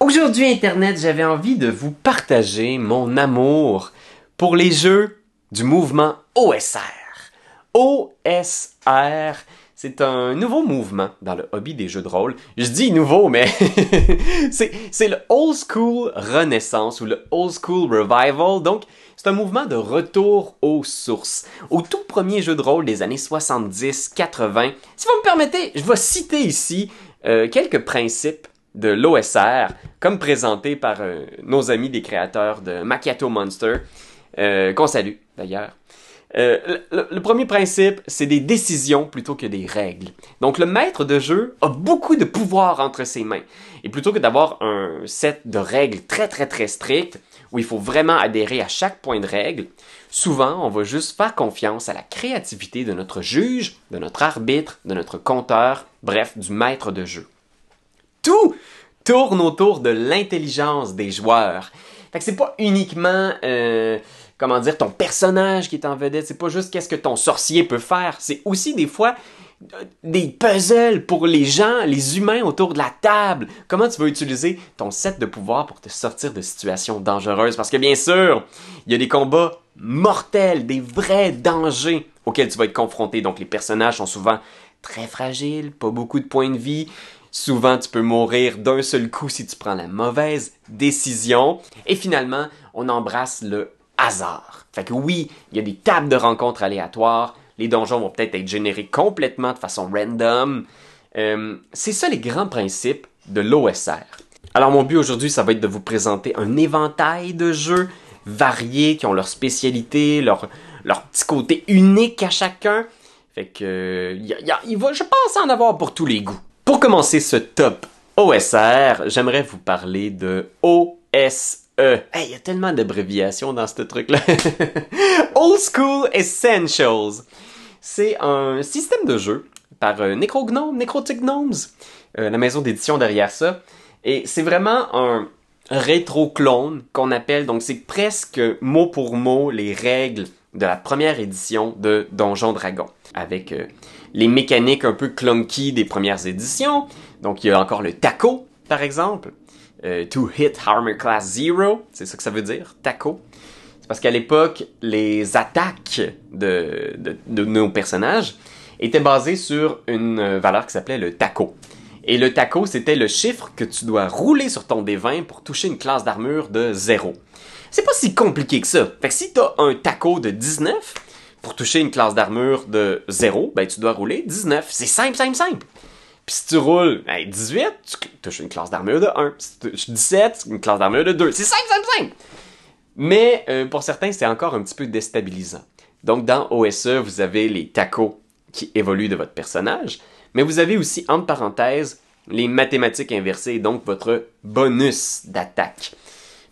Aujourd'hui, Internet, j'avais envie de vous partager mon amour pour les jeux du mouvement OSR. OSR, c'est un nouveau mouvement dans le hobby des jeux de rôle. Je dis nouveau, mais c'est le Old School Renaissance ou le Old School Revival. Donc, c'est un mouvement de retour aux sources, au tout premier jeu de rôle des années 70-80. Si vous me permettez, je vais citer ici quelques principes de l'OSR, comme présenté par nos amis des créateurs de Macchiato Monster, qu'on salue d'ailleurs. Le premier principe, c'est des décisions plutôt que des règles. Donc le maître de jeu a beaucoup de pouvoir entre ses mains. Et plutôt que d'avoir un set de règles très strictes, où il faut vraiment adhérer à chaque point de règle, souvent on va juste faire confiance à la créativité de notre juge, de notre arbitre, de notre compteur, bref, du maître de jeu. Tout tourne autour de l'intelligence des joueurs. Fait que c'est pas uniquement, ton personnage qui est en vedette, c'est pas juste qu'est-ce que ton sorcier peut faire, c'est aussi des fois des puzzles pour les gens, les humains autour de la table. Comment tu vas utiliser ton set de pouvoir pour te sortir de situations dangereuses? Parce que bien sûr, il y a des combats mortels, des vrais dangers auxquels tu vas être confronté. Donc les personnages sont souvent très fragiles, pas beaucoup de points de vie. Souvent, tu peux mourir d'un seul coup si tu prends la mauvaise décision. Et finalement, on embrasse le hasard. Fait que oui, il y a des tables de rencontres aléatoires. Les donjons vont peut-être être générés complètement de façon random. C'est ça les grands principes de l'OSR. Alors mon but aujourd'hui, ça va être de vous présenter un éventail de jeux variés qui ont leur spécialité, leur petit côté unique à chacun. Fait que il va, je pense, en avoir pour tous les goûts. Pour commencer ce top OSR, j'aimerais vous parler de OSE. Hey, il y a tellement d'abréviations dans ce truc-là. Old School Essentials. C'est un système de jeu par Necrotic Gnomes, la maison d'édition derrière ça. Et c'est vraiment un rétro-clone qu'on appelle, donc c'est presque mot pour mot les règles de la première édition de Donjon Dragon, avec les mécaniques un peu clunky des premières éditions. Donc il y a encore le TACO, par exemple. To Hit Armor Class 0, c'est ça que ça veut dire, TACO. C'est parce qu'à l'époque, les attaques de nos personnages étaient basées sur une valeur qui s'appelait le TACO. Et le TACO, c'était le chiffre que tu dois rouler sur ton D20 pour toucher une classe d'armure de 0. C'est pas si compliqué que ça. Fait que si t'as un TACO de 19, pour toucher une classe d'armure de 0, ben tu dois rouler 19. C'est simple. Puis si tu roules 18, tu touches une classe d'armure de 1. Si tu touches 17, une classe d'armure de 2. C'est simple. Mais pour certains, c'est encore un petit peu déstabilisant. Donc dans OSE, vous avez les TACO qui évoluent de votre personnage, mais vous avez aussi, entre parenthèses, les mathématiques inversées, donc votre bonus d'attaque.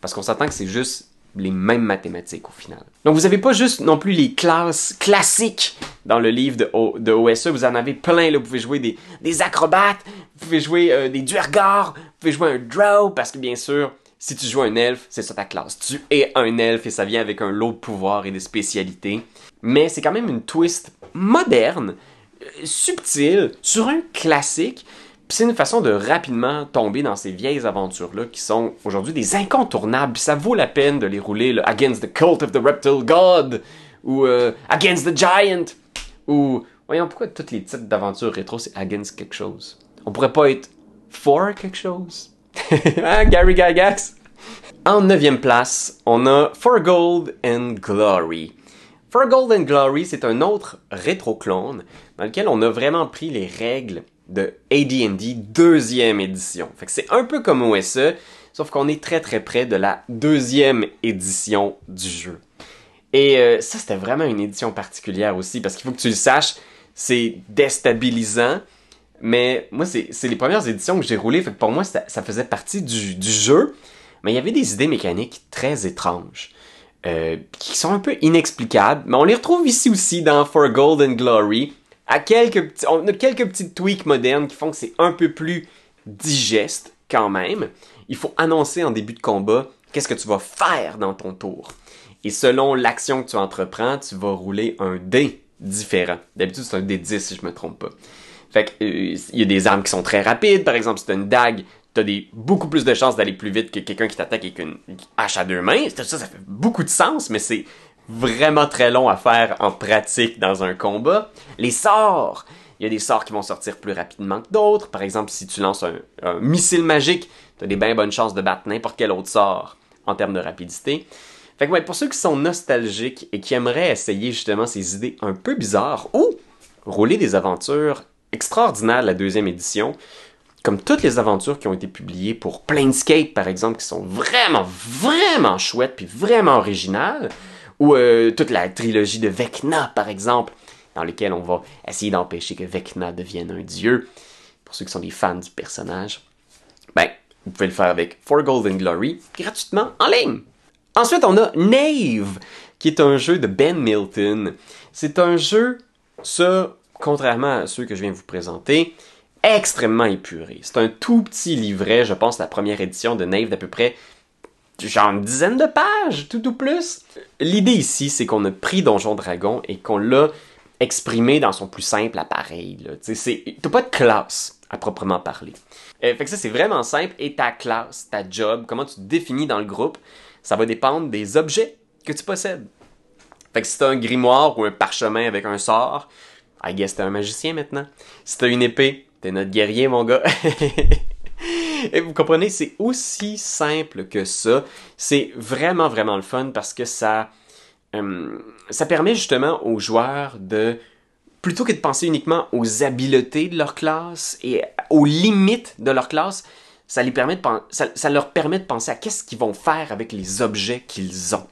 Parce qu'on s'entend que c'est juste les mêmes mathématiques au final. Donc vous n'avez pas juste non plus les classes classiques dans le livre de OSE, vous en avez plein, là. Vous pouvez jouer des acrobates, vous pouvez jouer des duergars, vous pouvez jouer un drow, parce que bien sûr, si tu joues un elfe, c'est ça ta classe. Tu es un elfe et ça vient avec un lot de pouvoirs et de spécialités. Mais c'est quand même une twist moderne, subtile, sur un classique. Puis c'est une façon de rapidement tomber dans ces vieilles aventures-là qui sont aujourd'hui des incontournables. Puis ça vaut la peine de les rouler, là, Against the Cult of the Reptile God, ou Against the Giant, ou... Voyons, pourquoi tous les titres d'aventures rétro, c'est Against quelque chose? On pourrait pas être For quelque chose? Hein, Gary Gygax? En 9e place, on a For Gold and Glory. For Gold and Glory, c'est un autre rétro-clone dans lequel on a vraiment pris les règles de AD&D 2e édition. Fait que c'est un peu comme OSE, sauf qu'on est très près de la 2e édition du jeu. Et ça, c'était vraiment une édition particulière aussi, parce qu'il faut que tu le saches, c'est déstabilisant, mais moi, c'est les premières éditions que j'ai roulées, fait que pour moi, ça faisait partie du jeu, mais il y avait des idées mécaniques très étranges, qui sont un peu inexplicables, mais on les retrouve ici aussi dans For Gold and Glory. On a quelques petites tweaks modernes qui font que c'est un peu plus digeste quand même. Il faut annoncer en début de combat qu'est-ce que tu vas faire dans ton tour. Et selon l'action que tu entreprends, tu vas rouler un dé différent. D'habitude, c'est un dé 10 si je me trompe pas. Fait que il y a des armes qui sont très rapides. Par exemple, si tu as une dague, t'as beaucoup plus de chances d'aller plus vite que quelqu'un qui t'attaque avec une hache à 2 mains. Ça fait beaucoup de sens, mais c'est vraiment très long à faire en pratique dans un combat. Les sorts! Il y a des sorts qui vont sortir plus rapidement que d'autres. Par exemple, si tu lances un missile magique, t'as des bien bonnes chances de battre n'importe quel autre sort en termes de rapidité. Fait que ouais, pour ceux qui sont nostalgiques et qui aimeraient essayer justement ces idées un peu bizarres ou rouler des aventures extraordinaires de la 2e édition, comme toutes les aventures qui ont été publiées pour Planescape, par exemple, qui sont vraiment, vraiment chouettes puis vraiment originales, ou toute la trilogie de Vecna, par exemple, dans lesquelles on va essayer d'empêcher que Vecna devienne un dieu. Pour ceux qui sont des fans du personnage, ben, vous pouvez le faire avec For Golden Glory, gratuitement, en ligne. Ensuite, on a Knave, qui est un jeu de Ben Milton. C'est un jeu, ça, contrairement à ceux que je viens de vous présenter, extrêmement épuré. C'est un tout petit livret, je pense, la première édition de Knave d'à peu près genre une dizaine de pages, tout ou plus. L'idée ici, c'est qu'on a pris Donjon Dragon et qu'on l'a exprimé dans son plus simple appareil. T'as pas de classe à proprement parler. Fait que ça, c'est vraiment simple. Et ta classe, ta job, comment tu te définis dans le groupe, ça va dépendre des objets que tu possèdes. Fait que si t'as un grimoire ou un parchemin avec un sort, I guess t'es un magicien maintenant. Si t'as une épée, t'es notre guerrier, mon gars. Et vous comprenez, c'est aussi simple que ça. C'est vraiment, vraiment le fun parce que ça permet justement aux joueurs de, plutôt que de penser uniquement aux habiletés de leur classe et aux limites de leur classe, ça leur permet de penser à qu'est-ce qu'ils vont faire avec les objets qu'ils ont.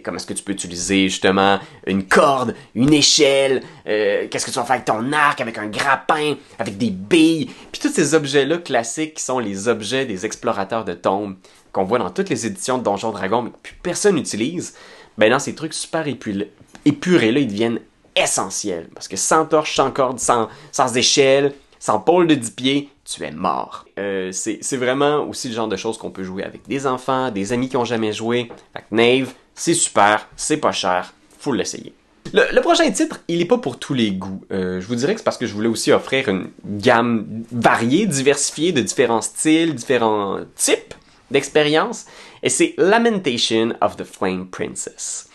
Comment est-ce que tu peux utiliser justement une corde, une échelle, qu'est-ce que tu vas faire avec ton arc, avec un grappin, avec des billes, puis tous ces objets-là classiques qui sont les objets des explorateurs de tombes qu'on voit dans toutes les éditions de Donjon Dragon mais que plus personne n'utilise, ben dans ces trucs super épurés-là, ils deviennent essentiels. Parce que sans torche, sans corde, sans échelle, sans pôle de 10 pieds, tu es mort. C'est vraiment aussi le genre de choses qu'on peut jouer avec des enfants, des amis qui n'ont jamais joué. Fait que Knave, c'est super, c'est pas cher, faut l'essayer. Le prochain titre, il est pas pour tous les goûts. Je vous dirais que c'est parce que je voulais aussi offrir une gamme variée, diversifiée de différents styles, différents types d'expériences. Et c'est Lamentation of the Flame Princess.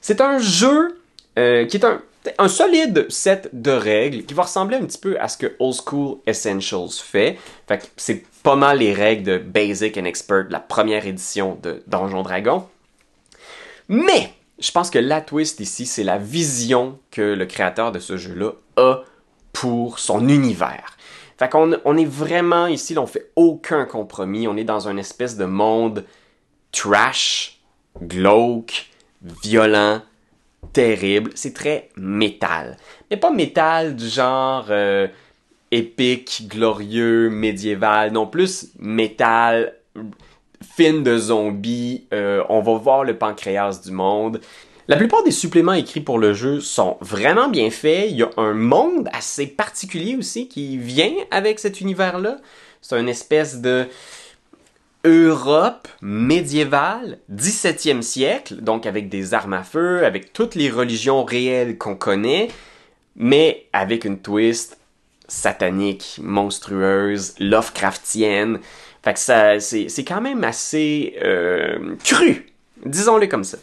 C'est un jeu qui est un solide set de règles qui va ressembler un petit peu à ce que Old School Essentials fait. Fait que c'est pas mal les règles de Basic and Expert de la première édition de Donjon Dragon. Mais je pense que la twist ici, c'est la vision que le créateur de ce jeu-là a pour son univers. Fait qu'on est vraiment ici, là, on fait aucun compromis. On est dans une espèce de monde trash, glauque, violent, terrible. C'est très métal. Mais pas métal du genre épique, glorieux, médiéval. Non, plus métal, film de zombies. On va voir le pancréas du monde. La plupart des suppléments écrits pour le jeu sont vraiment bien faits. Il y a un monde assez particulier aussi qui vient avec cet univers-là. C'est une espèce de Europe médiévale, 17e siècle, donc avec des armes à feu, avec toutes les religions réelles qu'on connaît, mais avec une twist satanique, monstrueuse, Lovecraftienne. Fait que ça, c'est quand même assez cru, disons-le comme ça.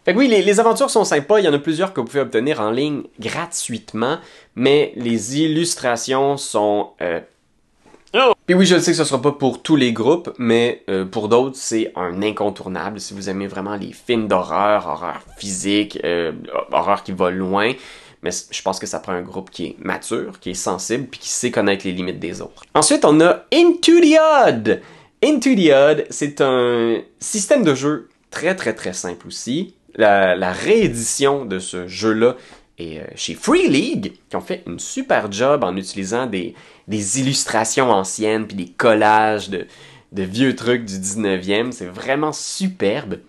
Fait que oui, les aventures sont sympas, il y en a plusieurs que vous pouvez obtenir en ligne gratuitement, mais les illustrations sont Puis oui, je sais que ce sera pas pour tous les groupes, mais pour d'autres, c'est un incontournable. Si vous aimez vraiment les films d'horreur, horreur physique, horreur qui va loin, mais je pense que ça prend un groupe qui est mature, qui est sensible, puis qui sait connaître les limites des autres. Ensuite, on a Into the Odd! Into the Odd, c'est un système de jeu très très très simple aussi. La réédition de ce jeu-là est chez Free League, qui ont fait une super job en utilisant des illustrations anciennes, puis des collages de vieux trucs du 19e. C'est vraiment superbe.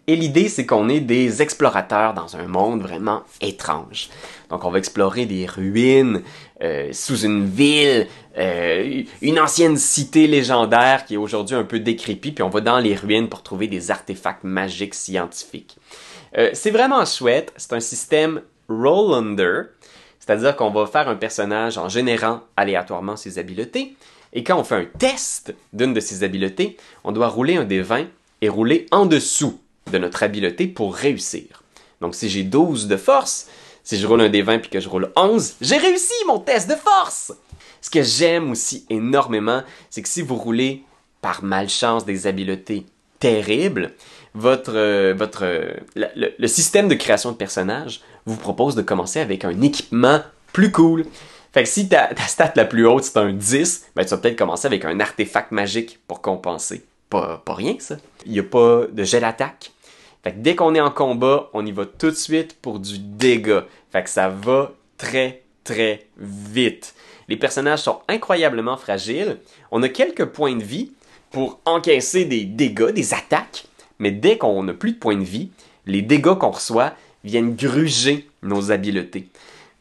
Et l'idée, c'est qu'on est des explorateurs dans un monde vraiment étrange. Donc, on va explorer des ruines sous une ville, une ancienne cité légendaire qui est aujourd'hui un peu décrépite, puis on va dans les ruines pour trouver des artefacts magiques scientifiques. C'est vraiment chouette. C'est un système roll under, c'est-à-dire qu'on va faire un personnage en générant aléatoirement ses habiletés. Et quand on fait un test d'une de ces habiletés, on doit rouler un des 20 et rouler en dessous de notre habileté pour réussir. Donc si j'ai 12 de force, si je roule un des 20 puis que je roule 11, j'ai réussi mon test de force! Ce que j'aime aussi énormément, c'est que si vous roulez par malchance des habiletés terribles, le système de création de personnages vous propose de commencer avec un équipement plus cool. Fait que si ta stat la plus haute c'est un 10, ben tu vas peut-être commencer avec un artefact magique pour compenser. Pas rien ça. Il n'y a pas de jet d'attaque. Fait que dès qu'on est en combat, on y va tout de suite pour du dégât. Fait que ça va très très vite. Les personnages sont incroyablement fragiles. On a quelques points de vie pour encaisser des dégâts, des attaques. Mais dès qu'on n'a plus de points de vie, les dégâts qu'on reçoit viennent gruger nos habiletés.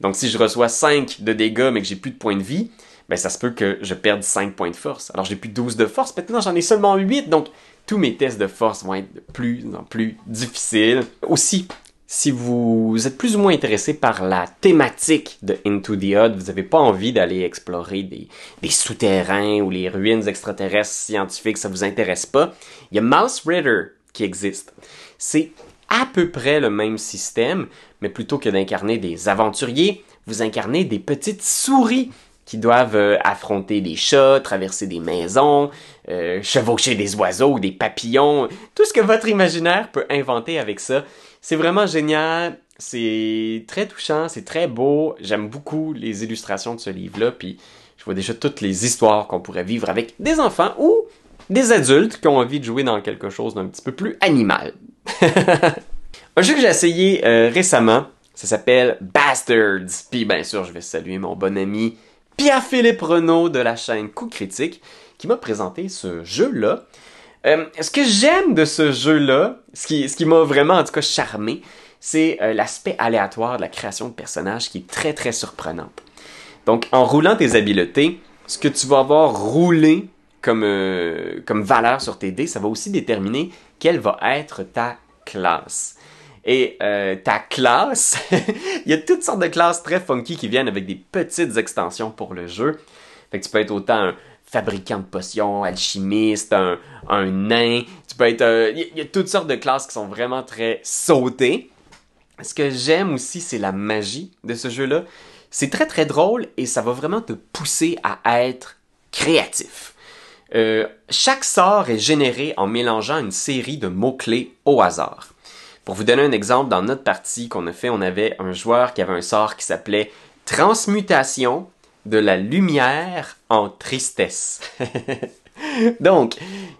Donc si je reçois 5 de dégâts mais que j'ai plus de points de vie, ben ça se peut que je perde 5 points de force. Alors j'ai plus 12 de force, maintenant j'en ai seulement 8, donc tous mes tests de force vont être de plus en plus difficiles. Aussi, si vous êtes plus ou moins intéressé par la thématique de Into the Odd, vous n'avez pas envie d'aller explorer des souterrains ou les ruines extraterrestres scientifiques, ça vous intéresse pas, il y a Mouse Rider qui existe. C'est à peu près le même système, mais plutôt que d'incarner des aventuriers, vous incarnez des petites souris qui doivent affronter des chats, traverser des maisons, chevaucher des oiseaux ou des papillons, tout ce que votre imaginaire peut inventer avec ça. C'est vraiment génial, c'est très touchant, c'est très beau, j'aime beaucoup les illustrations de ce livre-là, puis je vois déjà toutes les histoires qu'on pourrait vivre avec des enfants ou des adultes qui ont envie de jouer dans quelque chose d'un petit peu plus animal. Un jeu que j'ai essayé récemment, ça s'appelle Bastards. Puis bien sûr, je vais saluer mon bon ami Pierre-Philippe Renaud de la chaîne Coup Critique qui m'a présenté ce jeu-là. Ce que j'aime de ce jeu-là, ce qui m'a vraiment en tout cas charmé, c'est l'aspect aléatoire de la création de personnages qui est très très surprenante. Donc en roulant tes habiletés, ce que tu vas avoir roulé comme valeur sur tes dés, ça va aussi déterminer quelle va être ta classe. Et ta classe, il y a toutes sortes de classes très funky qui viennent avec des petites extensions pour le jeu. Fait que tu peux être autant un fabricant de potions, alchimiste, un nain. Tu peux être, il y a toutes sortes de classes qui sont vraiment très sautées. Ce que j'aime aussi, c'est la magie de ce jeu-là. C'est très très drôle et ça va vraiment te pousser à être créatif. Chaque sort est généré en mélangeant une série de mots-clés au hasard. Pour vous donner un exemple, dans notre partie qu'on a fait, on avait un joueur qui avait un sort qui s'appelait Transmutation de la lumière en tristesse. Donc,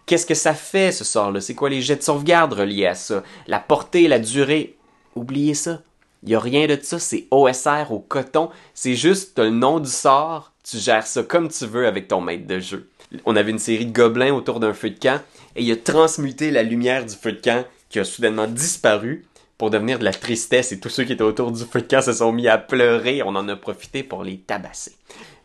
qu'est-ce que ça fait ce sort-là? C'est quoi les jets de sauvegarde reliés à ça? La portée, la durée? Oubliez ça. Il n'y a rien de ça, c'est OSR au coton. C'est juste le nom du sort, tu gères ça comme tu veux avec ton maître de jeu. On avait une série de gobelins autour d'un feu de camp et il a transmuté la lumière du feu de camp qui a soudainement disparu pour devenir de la tristesse et tous ceux qui étaient autour du feu de camp se sont mis à pleurer. On en a profité pour les tabasser.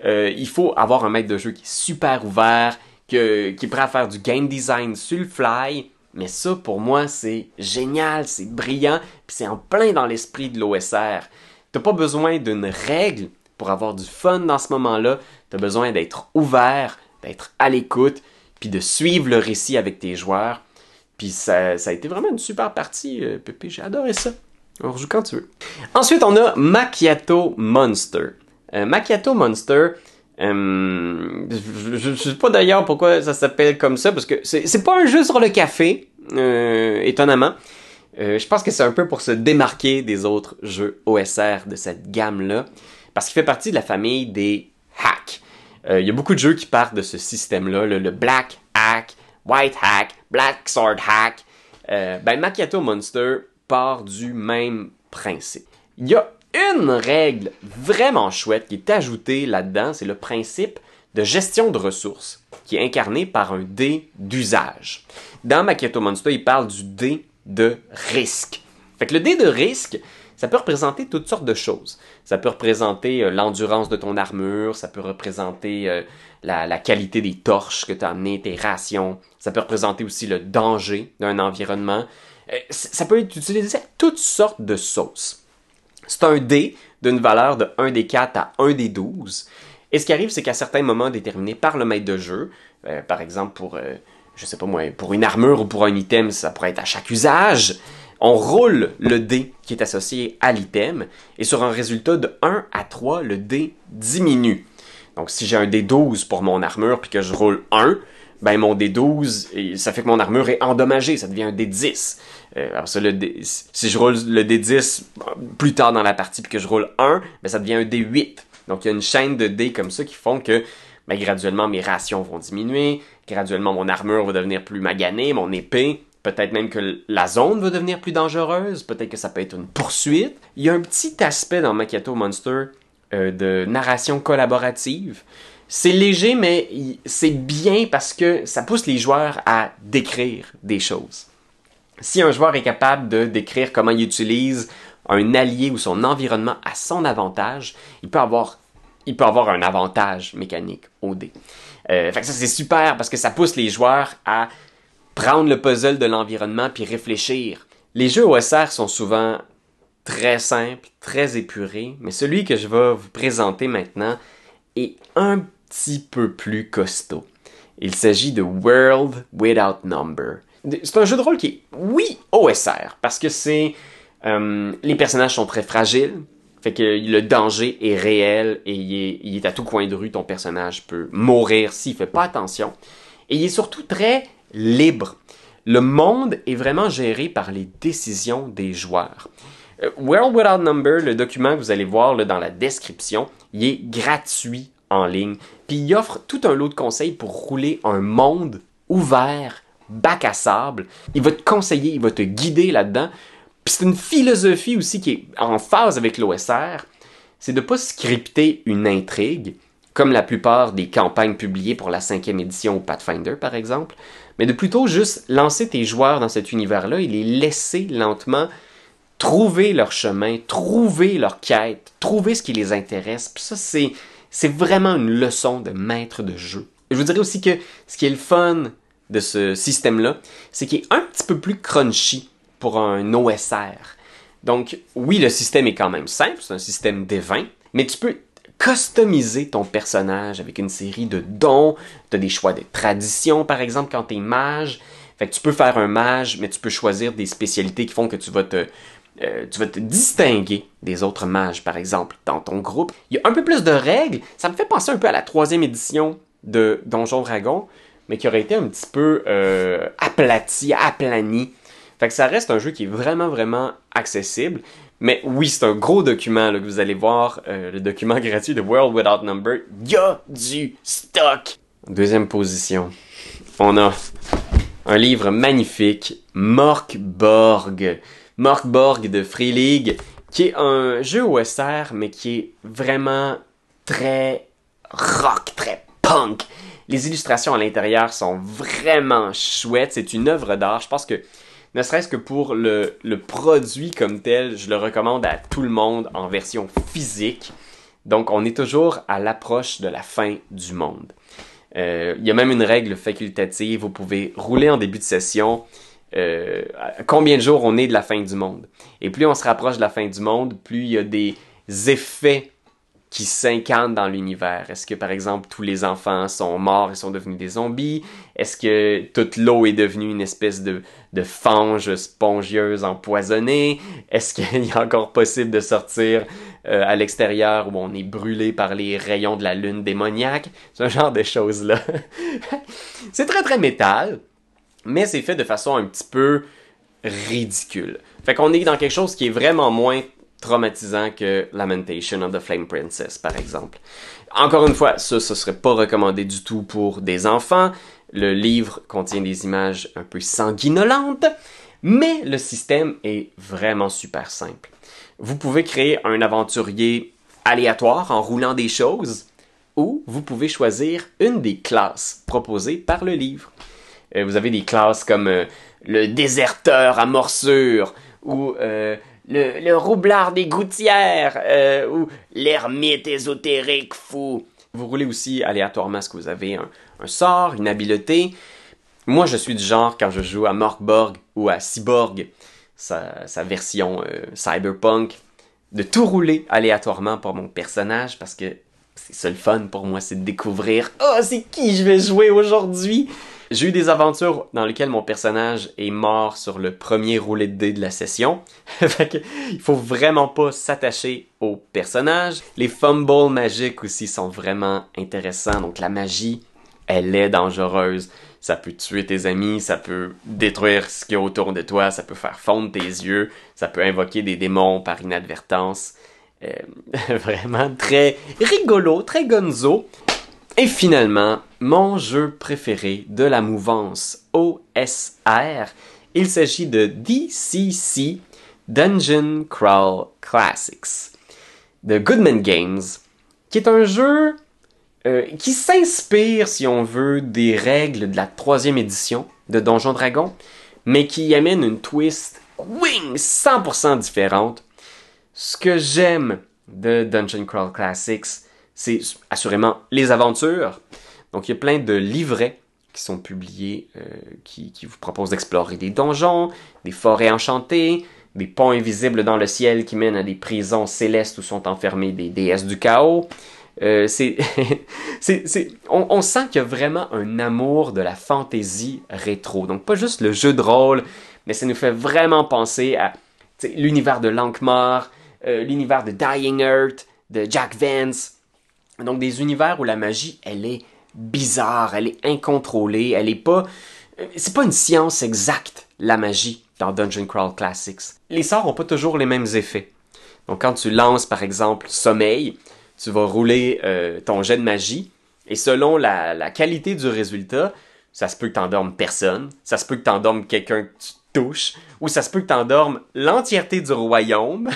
Il faut avoir un maître de jeu qui est super ouvert, qui est prêt à faire du game design sur le fly. Mais ça, pour moi, c'est génial, c'est brillant, puis c'est en plein dans l'esprit de l'OSR. T'as pas besoin d'une règle pour avoir du fun dans ce moment-là. T'as besoin d'être ouvert, d'être à l'écoute, puis de suivre le récit avec tes joueurs. Puis ça a été vraiment une super partie, Pépé, j'ai adoré ça. On rejoue quand tu veux. Ensuite, on a Macchiato Monster. Macchiato Monster, je sais pas d'ailleurs pourquoi ça s'appelle comme ça, parce que c'est pas un jeu sur le café, étonnamment. Je pense que c'est un peu pour se démarquer des autres jeux OSR de cette gamme-là, parce qu'il fait partie de la famille des hacks. Il y a beaucoup de jeux qui partent de ce système-là, le Black Hack, White Hack, Black Sword Hack. Macchiato Monster part du même principe. Il y a une règle vraiment chouette qui est ajoutée là-dedans, c'est le principe de gestion de ressources, qui est incarné par un dé d'usage. Dans Macchiato Monster, il parle du dé de risque. Fait que le dé de risque, ça peut représenter toutes sortes de choses. Ça peut représenter l'endurance de ton armure, ça peut représenter la qualité des torches que tu as amenées, tes rations. Ça peut représenter aussi le danger d'un environnement. Ça peut être utilisé à toutes sortes de sauces. C'est un dé d'une valeur de 1 des 4 à 1 des 12. Et ce qui arrive, c'est qu'à certains moments déterminés par le maître de jeu, par exemple pour, je sais pas moi, pour une armure ou pour un item, ça pourrait être à chaque usage, on roule le dé qui est associé à l'item, et sur un résultat de 1 à 3, le dé diminue. Donc si j'ai un dé 12 pour mon armure, puis que je roule 1, ben mon dé 12, ça fait que mon armure est endommagée, ça devient un dé 10. Alors ça, si je roule le dé 10 plus tard dans la partie, puis que je roule 1, ben ça devient un dé 8. Donc il y a une chaîne de dés comme ça qui font que ben, graduellement mes rations vont diminuer, graduellement mon armure va devenir plus maganée, mon épée, peut-être même que la zone va devenir plus dangereuse, peut-être que ça peut être une poursuite. Il y a un petit aspect dans Macchiato Monster de narration collaborative. C'est léger, mais c'est bien parce que ça pousse les joueurs à décrire des choses. Si un joueur est capable de décrire comment il utilise un allié ou son environnement à son avantage, il peut avoir un avantage mécanique au dé. Fait que ça, c'est super parce que ça pousse les joueurs à prendre le puzzle de l'environnement puis réfléchir. Les jeux OSR sont souvent très simples, très épurés, mais celui que je vais vous présenter maintenant est un petit peu plus costaud. Il s'agit de World Without Number. C'est un jeu de rôle qui est, oui, OSR, parce que les personnages sont très fragiles, fait que le danger est réel et il est à tout coin de rue, ton personnage peut mourir s'il fait pas attention. Et il est surtout très libre. Le monde est vraiment géré par les décisions des joueurs. World Without Number, le document que vous allez voir là, dans la description, il est gratuit en ligne. Puis il offre tout un lot de conseils pour rouler un monde ouvert, bac à sable. Il va te conseiller, il va te guider là-dedans. Puis c'est une philosophie aussi qui est en phase avec l'OSR. C'est de ne pas scripter une intrigue, comme la plupart des campagnes publiées pour la 5e édition ou Pathfinder, par exemple, mais de plutôt juste lancer tes joueurs dans cet univers-là et les laisser lentement trouver leur chemin, trouver leur quête, trouver ce qui les intéresse. Puis ça, c'est vraiment une leçon de maître de jeu. Je vous dirais aussi que ce qui est le fun de ce système-là, c'est qu'il est un petit peu plus crunchy pour un OSR. Donc, oui, le système est quand même simple, c'est un système D20, mais tu peux customiser ton personnage avec une série de dons. Tu as des choix de traditions, par exemple, quand tu es mage. Fait que tu peux faire un mage, mais tu peux choisir des spécialités qui font que tu vas te distinguer des autres mages, par exemple, dans ton groupe. Il y a un peu plus de règles. Ça me fait penser un peu à la 3e édition de Donjon Dragon, mais qui aurait été un petit peu aplani. Fait que ça reste un jeu qui est vraiment, vraiment accessible. Mais oui, c'est un gros document là, que vous allez voir, le document gratuit de World Without Number. Il y a du stock! Deuxième position, on a un livre magnifique, Mörk Borg. Mörk Borg de Free League, qui est un jeu OSR, mais qui est vraiment très rock, très punk. Les illustrations à l'intérieur sont vraiment chouettes. C'est une œuvre d'art. Je pense que, ne serait-ce que pour le produit comme tel, je le recommande à tout le monde en version physique. Donc, on est toujours à l'approche de la fin du monde. Il y a même une règle facultative. Vous pouvez rouler en début de session combien de jours on est de la fin du monde. Et plus on se rapproche de la fin du monde, plus il y a des effets qui s'incarnent dans l'univers. Est-ce que, par exemple, tous les enfants sont morts et sont devenus des zombies? Est-ce que toute l'eau est devenue une espèce de fange spongieuse empoisonnée? Est-ce qu'il est encore possible de sortir à l'extérieur où on est brûlé par les rayons de la lune démoniaque? Ce genre de choses-là. C'est très, très métal, mais c'est fait de façon un petit peu ridicule. Fait qu'on est dans quelque chose qui est vraiment moins traumatisant que Lamentation of the Flame Princess, par exemple. Encore une fois, ça serait pas recommandé du tout pour des enfants. Le livre contient des images un peu sanguinolentes, mais le système est vraiment super simple. Vous pouvez créer un aventurier aléatoire en roulant des choses, ou vous pouvez choisir une des classes proposées par le livre. Vous avez des classes comme le déserteur à morsure, ou le roublard des gouttières, ou l'ermite ésotérique fou. Vous roulez aussi aléatoirement ce que vous avez, un sort, une habileté. Moi, je suis du genre, quand je joue à Mörk Borg ou à Cyborg, sa version cyberpunk, de tout rouler aléatoirement pour mon personnage, parce que c'est ça le fun pour moi, c'est de découvrir « Oh, c'est qui je vais jouer aujourd'hui? » J'ai eu des aventures dans lesquelles mon personnage est mort sur le premier roulet de dés de la session. Fait que, il faut vraiment pas s'attacher au personnage. Les fumbles magiques aussi sont vraiment intéressants. Donc la magie, elle est dangereuse. Ça peut tuer tes amis, ça peut détruire ce qu'il y a autour de toi, ça peut faire fondre tes yeux, ça peut invoquer des démons par inadvertance. Vraiment très rigolo, très gonzo. Et finalement, mon jeu préféré de la mouvance OSR, il s'agit de DCC Dungeon Crawl Classics de Goodman Games, qui est un jeu qui s'inspire, si on veut, des règles de la 3e édition de Donjon Dragon, mais qui amène une twist, 100% différente. Ce que j'aime de Dungeon Crawl Classics, c'est assurément les aventures. Donc, il y a plein de livrets qui sont publiés, qui vous proposent d'explorer des donjons, des forêts enchantées, des ponts invisibles dans le ciel qui mènent à des prisons célestes où sont enfermées des déesses du chaos. On sent qu'il y a vraiment un amour de la fantaisie rétro. Donc, pas juste le jeu de rôle, mais ça nous fait vraiment penser à l'univers de Lankmar, l'univers de Dying Earth, de Jack Vance. Donc, des univers où la magie, elle est bizarre, elle est incontrôlée, elle est pas... c'est pas une science exacte, la magie, dans Dungeon Crawl Classics. Les sorts ont pas toujours les mêmes effets. Donc, quand tu lances, par exemple, Sommeil, tu vas rouler ton jet de magie, et selon la qualité du résultat, ça se peut que t'endormes personne, ça se peut que t'endormes quelqu'un que tu touches, ou ça se peut que t'endormes l'entièreté du royaume.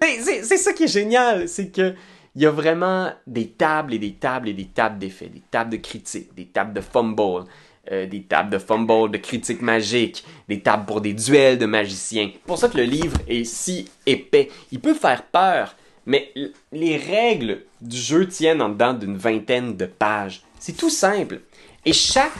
C'est ça qui est génial, c'est que il y a vraiment des tables et des tables et des tables d'effets, des tables de critique, des tables de fumble, des tables de fumble de critique magique, des tables pour des duels de magiciens. C'est pour ça que le livre est si épais. Il peut faire peur, mais les règles du jeu tiennent en dedans d'une 20aine de pages. C'est tout simple. Et chaque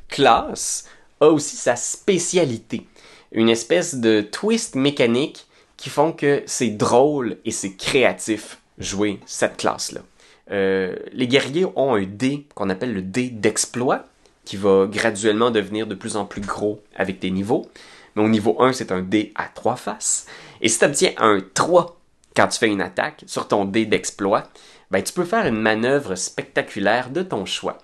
classe a aussi sa spécialité. Une espèce de twist mécanique qui font que c'est drôle et c'est créatif jouer cette classe-là. Les guerriers ont un dé qu'on appelle le dé d'exploit, qui va graduellement devenir de plus en plus gros avec tes niveaux. Mais au niveau 1, c'est un dé à 3 faces. Et si tu obtiens un 3 quand tu fais une attaque sur ton dé d'exploit, ben, tu peux faire une manœuvre spectaculaire de ton choix.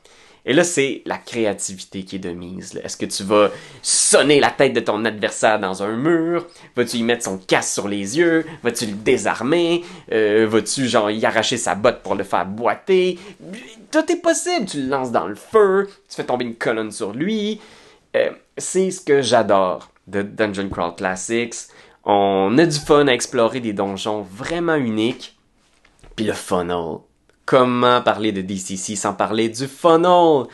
Et là, c'est la créativité qui est de mise. Est-ce que tu vas sonner la tête de ton adversaire dans un mur? Vas-tu y mettre son casque sur les yeux? Vas-tu le désarmer? Vas-tu genre y arracher sa botte pour le faire boiter? Tout est possible. Tu le lances dans le feu, tu fais tomber une colonne sur lui. C'est ce que j'adore de Dungeon Crawl Classics. On a du fun à explorer des donjons vraiment uniques. Puis le funnel. Comment parler de DCC sans parler du funnel?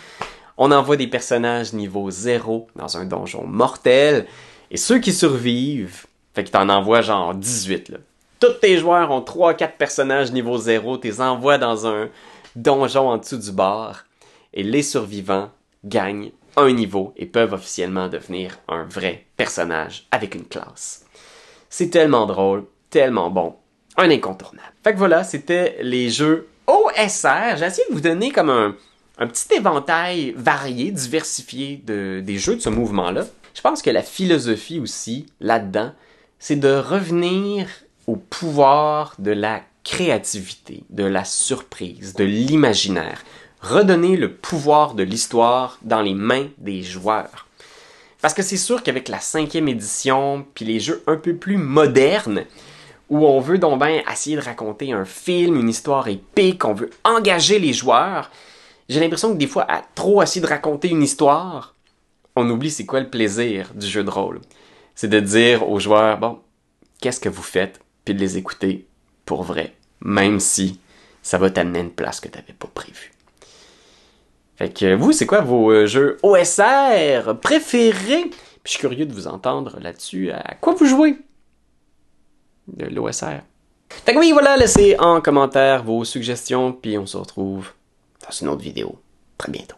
On envoie des personnages niveau 0 dans un donjon mortel, et ceux qui survivent, fait que t'en envoies genre 18, là. Tous tes joueurs ont 3-4 personnages niveau 0, t'es envoies dans un donjon en dessous du bar, et les survivants gagnent un niveau et peuvent officiellement devenir un vrai personnage avec une classe. C'est tellement drôle, tellement bon, un incontournable. Fait que voilà, c'était les jeux OSR. J'ai essayé de vous donner comme un petit éventail varié, diversifié des jeux de ce mouvement-là. Je pense que la philosophie aussi, là-dedans, c'est de revenir au pouvoir de la créativité, de la surprise, de l'imaginaire. Redonner le pouvoir de l'histoire dans les mains des joueurs. Parce que c'est sûr qu'avec la 5e édition, puis les jeux un peu plus modernes, où on veut donc bien essayer de raconter un film, une histoire épique, on veut engager les joueurs, j'ai l'impression que des fois, à trop essayer de raconter une histoire, on oublie c'est quoi le plaisir du jeu de rôle. C'est de dire aux joueurs, bon, qu'est-ce que vous faites, puis de les écouter pour vrai, même si ça va t'amener à une place que t'avais pas prévue. Fait que vous, c'est quoi vos jeux OSR préférés? Puis je suis curieux de vous entendre là-dessus. À quoi vous jouez? De l'OSR. Fait que oui, voilà, laissez en commentaire vos suggestions, puis on se retrouve dans une autre vidéo très bientôt.